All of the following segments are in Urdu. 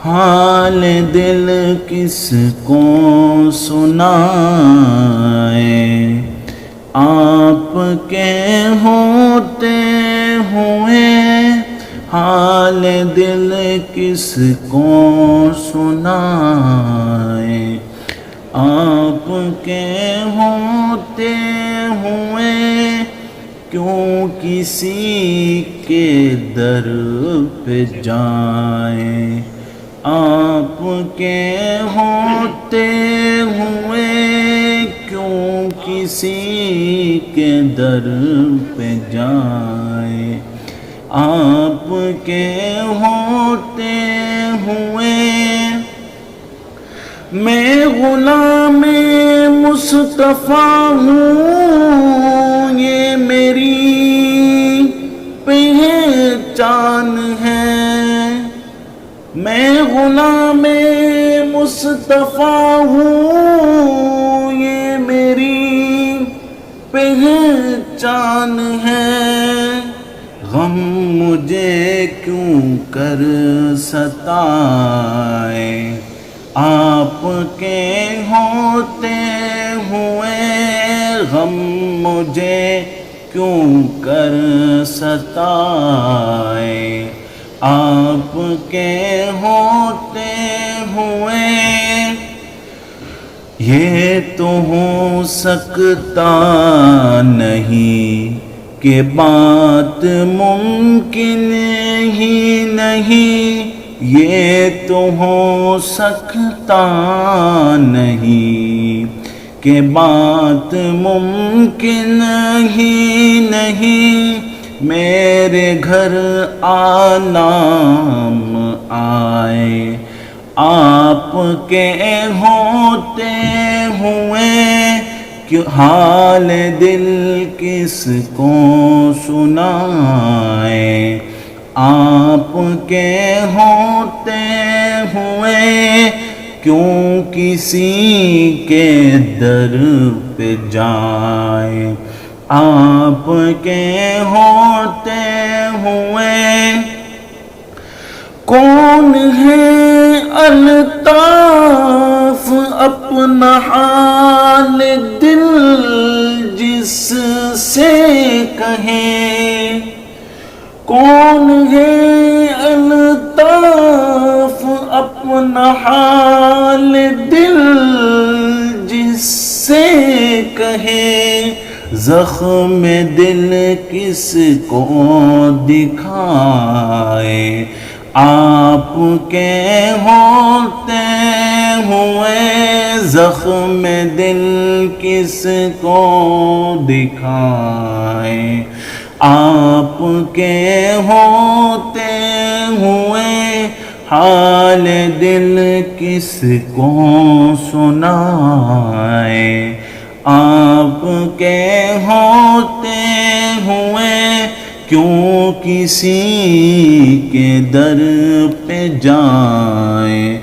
حال دل کس کو سنائے، آپ کے ہوتے ہوئے حال دل کس کو سنائے، آپ کے ہوتے ہوئے کیوں کسی کے در پہ جائیں، آپ کے ہوتے ہوئے کیوں کسی کے در پہ جائیں، آپ کے ہوتے ہوئے میں غلام مصطفیٰ ہوں، یہ میری پہچان ہے، میں غلام مصطفیٰ ہوں، یہ میری پہچان ہے، غم مجھے کیوں کر ستائے، آپ کے ہوتے ہوئے غم مجھے کیوں کر ستائے، آپ کے ہوتے ہوئے یہ تو ہو سکتا نہیں کہ بات ممکن ہی نہیں، یہ تو ہو سکتا نہیں کہ بات ممکن ہی نہیں، میرے گھر آلام آئے، آپ کے ہوتے ہوئے حال دل کس کو سنائے، آپ کے ہوتے ہوئے کیوں کسی کے در پہ جائیں، آپ کے ہوتے ہوئے کون ہے الطاف اپنا حال دل جس سے کہیں، کون ہے الطاف اپنا حال دل جس سے کہیں، زخم دل کس کو دکھائے، آپ کے ہوتے ہوئے زخم دل کس کو دکھائے، آپ کے ہوتے ہوئے حال دل کس کو سنائے، آپ کے ہوتے ہوئے کیوں کسی کے در پہ جائیں،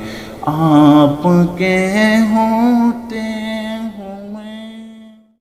آپ کے ہوتے